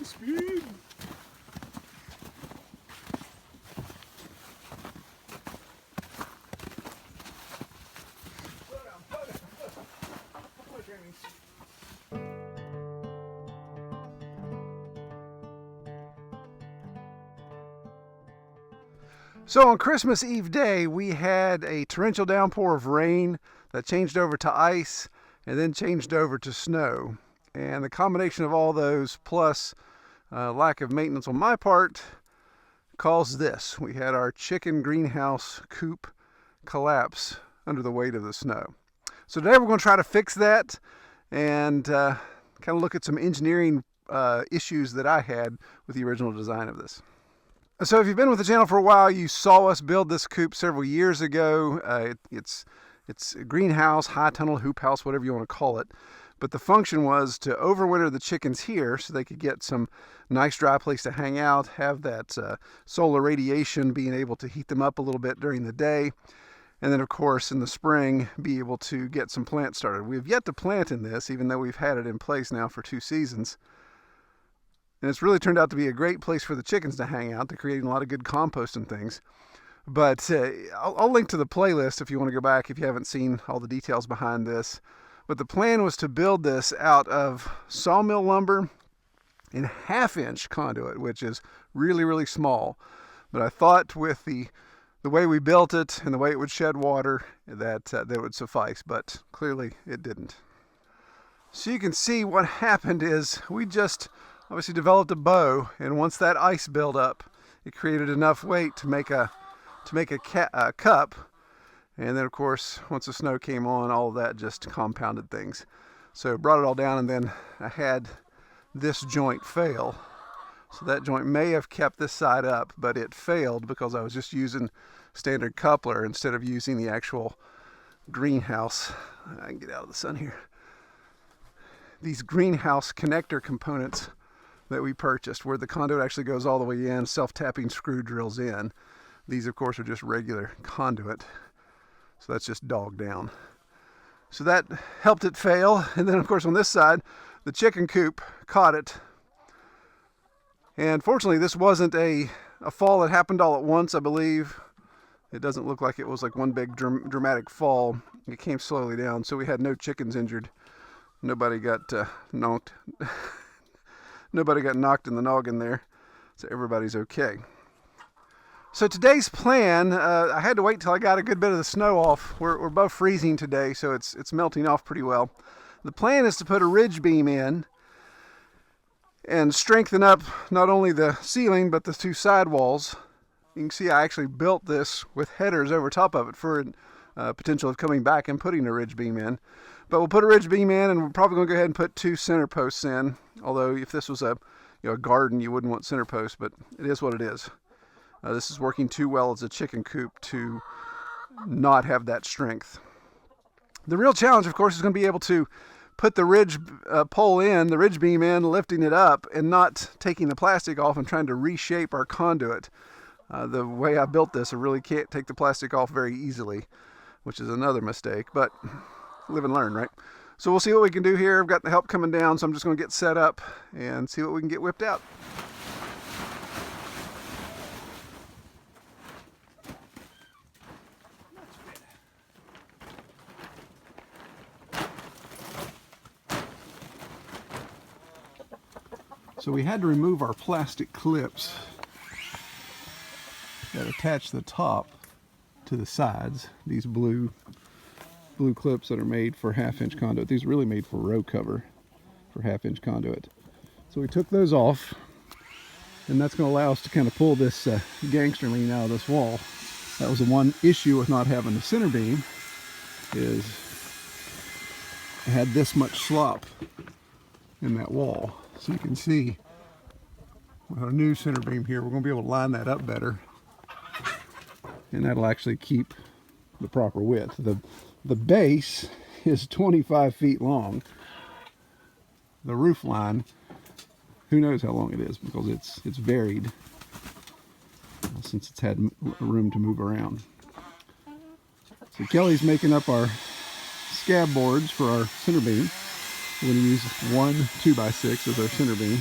speed. So on Christmas Eve day, we had a torrential downpour of rain that changed over to ice and then changed over to snow. And the combination of all those plus lack of maintenance on my part caused this. We had our chicken greenhouse coop collapse under the weight of the snow. So today we're going to try to fix that and kind of look at some engineering issues that I had with the original design of this. So if you've been with the channel for a while, you saw us build this coop several years ago. It's a greenhouse, high tunnel, hoop house, whatever you want to call it. But the function was to overwinter the chickens here so they could get some nice dry place to hang out, have that solar radiation being able to heat them up a little bit during the day. And then, of course, in the spring, be able to get some plants started. We have yet to plant in this, even though we've had it in place now for 2 seasons. And it's really turned out to be a great place for the chickens to hang out. They're creating a lot of good compost and things. But I'll link to the playlist if you want to go back if you haven't seen all the details behind this. But the plan was to build this out of sawmill lumber and 1/2-inch conduit, which is really, really small. But I thought with the way we built it and the way it would shed water that would suffice. But clearly it didn't. So you can see what happened is we just obviously developed a bow, and once that ice built up, it created enough weight to make a cup. And then, of course, once the snow came on, all of that just compounded things. So brought it all down, and then I had this joint fail. So that joint may have kept this side up, but it failed because I was just using standard coupler instead of using the actual greenhouse. I can get out of the sun here. These greenhouse connector components that we purchased, where the conduit actually goes all the way in, self-tapping screw drills in. These, of course, are just regular conduit. So that's just dogged down. So that helped it fail. And then, of course, on this side, the chicken coop caught it. And fortunately, this wasn't a fall that happened all at once, I believe. It doesn't look like it was like one big dramatic fall. It came slowly down, so we had no chickens injured. Nobody got knocked. Nobody got knocked in the noggin there, so everybody's okay. So today's plan, I had to wait till I got a good bit of the snow off. We're above freezing today, so it's melting off pretty well. The plan is to put a ridge beam in and strengthen up not only the ceiling but the 2 side walls. You can see I actually built this with headers over top of it for potential of coming back and putting a ridge beam in. But we'll put a ridge beam in, and we're probably going to go ahead and put 2 center posts in. Although if this was a garden, you wouldn't want center posts, but it is what it is. This is working too well as a chicken coop to not have that strength. The real challenge, of course, is going to be able to put the ridge pole in, the ridge beam in, lifting it up, and not taking the plastic off and trying to reshape our conduit. The way I built this, I really can't take the plastic off very easily, which is another mistake, but live and learn, right? So we'll see what we can do here. I've got the help coming down, so I'm just going to get set up and see what we can get whipped out. So we had to remove our plastic clips that attach the top to the sides. These blue clips that are made for 1/2-inch conduit. These are really made for row cover for 1/2-inch conduit. So we took those off, and that's going to allow us to kind of pull this gangster lean out of this wall. That was the one issue with not having the center beam, is it had this much slop in that wall. So you can see with our new center beam here, we're going to be able to line that up better, and that'll actually keep the proper width. The base is 25 feet long. The roof line, who knows how long it is, because it's varied since it's had room to move around. So Kelly's making up our scab boards for our center beam. We're going to use one 2x6 as our center beam.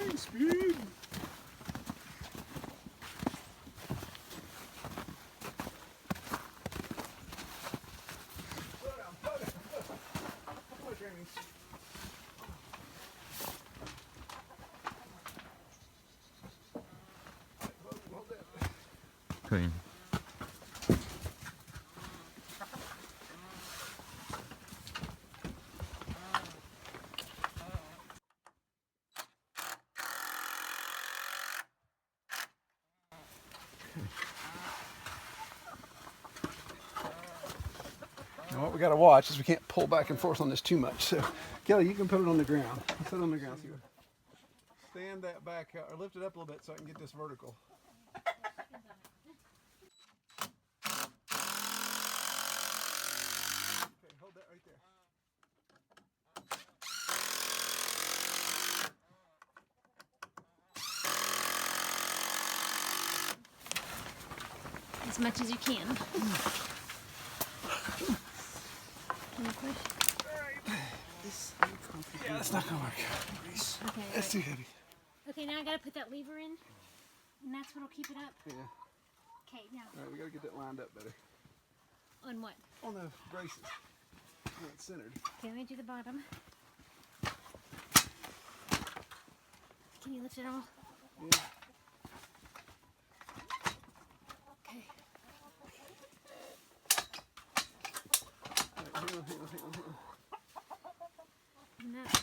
Speed, speed. Clean. Now what we got to watch is we can't pull back and forth on this too much. So, Kelly, you can put it on the ground. Put it on the ground. So stand that back out, or lift it up a little bit so I can get this vertical. Okay, hold that right there. As much as you can. Can you push? Yeah, that's not gonna work. Okay. That's too heavy. Okay, now I gotta put that lever in, and that's what'll keep it up. Yeah. Okay, now All right, we gotta get that lined up better. on what? On the braces. When it's centered. Okay, let me do the bottom. Can you lift it off? Yeah. Okay. All right, hang on. I'm not.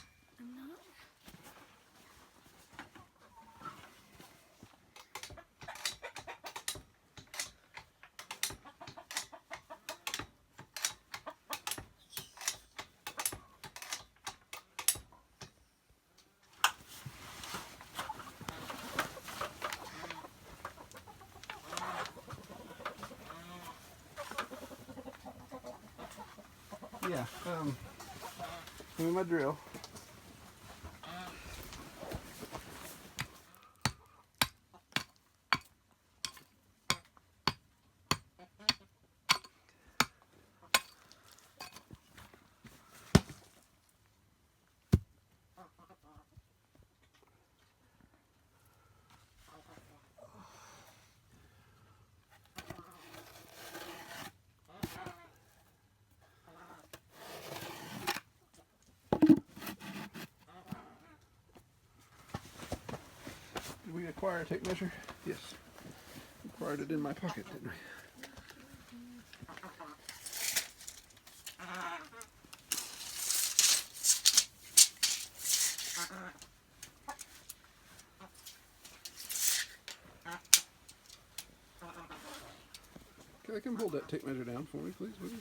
Yeah. Give me my drill. Did we acquire a tape measure? Yes. Acquired it in my pocket, didn't we? Can I come hold that tape measure down for me, please? Will you?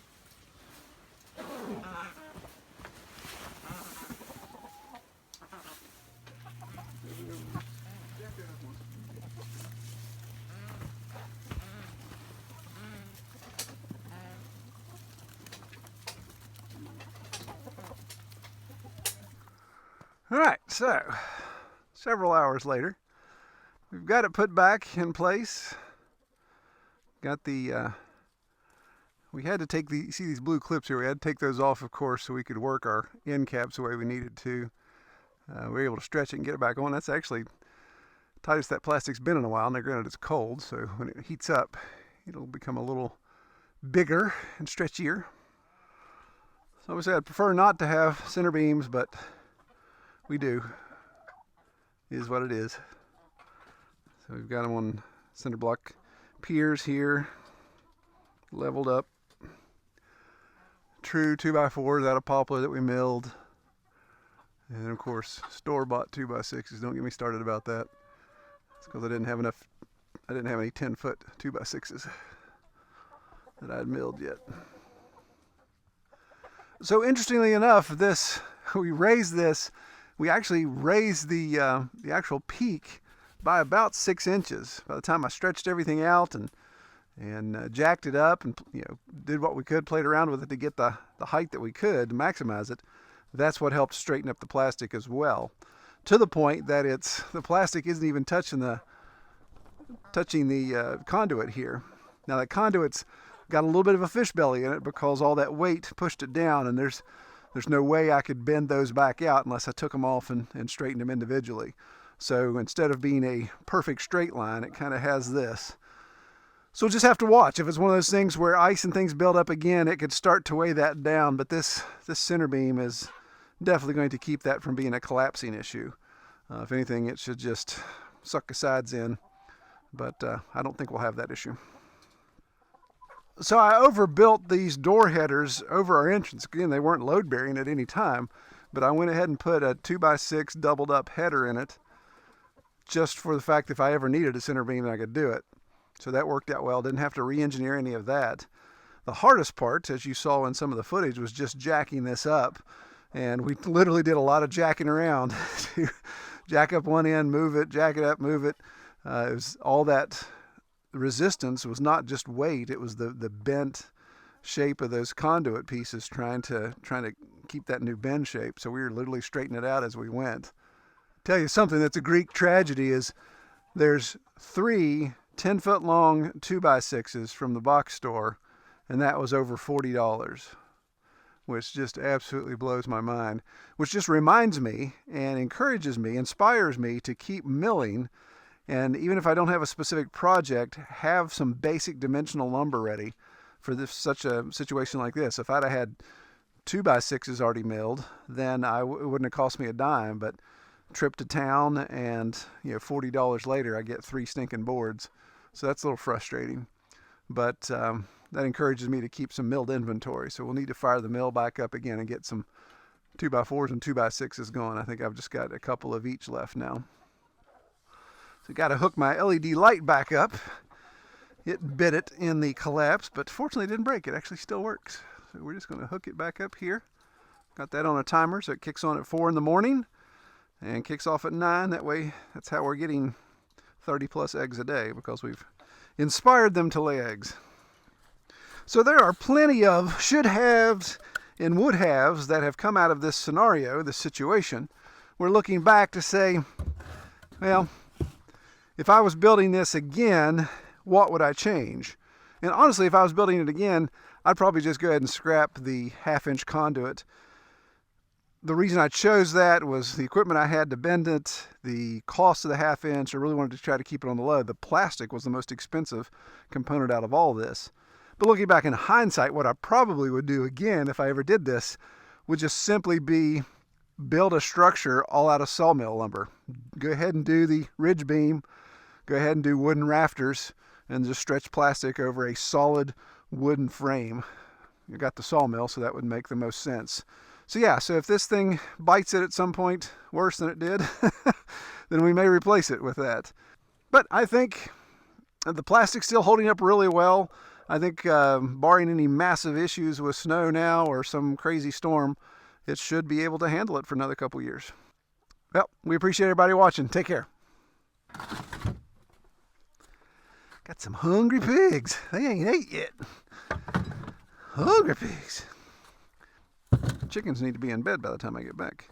All right, so several hours later, we've got it put back in place. Got the, we had to take the, see these blue clips here, we had to take those off, of course, so we could work our end caps the way we needed to. We were able to stretch it and get it back on. That's actually the tightest that plastic's been in a while. Now granted it's cold, so when it heats up, it'll become a little bigger and stretchier. So obviously I'd prefer not to have center beams, but we do. It is what it is. So we've got them on cinder block piers here, leveled up. True 2x4s out of poplar that we milled. And of course, store-bought 2x6s. Don't get me started about that. It's because I didn't have enough, I didn't have any 10-foot 2x6s that I'd milled yet. So interestingly enough, we raised this. We actually raised the actual peak by about 6 inches. By the time I stretched everything out and jacked it up and did what we could, played around with it to get the height that we could to maximize it, that's what helped straighten up the plastic as well. To the point that the plastic isn't even touching the conduit here. Now that conduit's got a little bit of a fish belly in it because all that weight pushed it down, and there's no way I could bend those back out unless I took them off and straightened them individually. So instead of being a perfect straight line, it kind of has this. So we'll just have to watch. If it's one of those things where ice and things build up again, it could start to weigh that down. But this center beam is definitely going to keep that from being a collapsing issue. If anything, it should just suck the sides in. But I don't think we'll have that issue. So I overbuilt these door headers over our entrance. Again, they weren't load bearing at any time, but I went ahead and put a 2x6 doubled up header in it just for the fact if I ever needed a center beam, I could do it. So that worked out well. Didn't have to re-engineer any of that. The hardest part, as you saw in some of the footage, was just jacking this up. And we literally did a lot of jacking around to jack up one end, move it, jack it up, move it. It was all that resistance was not just weight, it was the bent shape of those conduit pieces trying to keep that new bend shape. So we were literally straightening it out as we went. Tell you something that's a Greek tragedy is there's 3 10-foot long 2x6s from the box store, and that was over $40, which just absolutely blows my mind, which just reminds me and encourages me, inspires me to keep milling. And even if I don't have a specific project, have some basic dimensional lumber ready for such a situation like this. If I'd have had 2x6s already milled, then it wouldn't have cost me a dime. But trip to town and $40 later, I get 3 stinking boards. So that's a little frustrating. But that encourages me to keep some milled inventory. So we'll need to fire the mill back up again and get some 2x4s and 2x6s going. I think I've just got a couple of each left now. So got to hook my LED light back up. It bit it in the collapse, but fortunately it didn't break. It actually still works. So we're just going to hook it back up here. Got that on a timer, so it kicks on at 4 in the morning and kicks off at 9. That way, that's how we're getting 30 plus eggs a day, because we've inspired them to lay eggs. So there are plenty of should haves and would haves that have come out of this scenario, this situation. We're looking back to say, well, if I was building this again, what would I change? And honestly, if I was building it again, I'd probably just go ahead and scrap the 1/2-inch conduit. The reason I chose that was the equipment I had to bend it, the cost of the 1/2-inch. I really wanted to try to keep it on the low. The plastic was the most expensive component out of all this. But looking back in hindsight, what I probably would do again if I ever did this would just simply be build a structure all out of sawmill lumber. Go ahead and do the ridge beam, go ahead and do wooden rafters, and just stretch plastic over a solid wooden frame. You got the sawmill, so that would make the most sense. So yeah, so if this thing bites it at some point worse than it did, then we may replace it with that. But I think the plastic's still holding up really well. I think barring any massive issues with snow now or some crazy storm, it should be able to handle it for another couple years. Well, we appreciate everybody watching. Take care. Got some hungry pigs. They ain't ate yet. Hungry pigs. Chickens need to be in bed by the time I get back.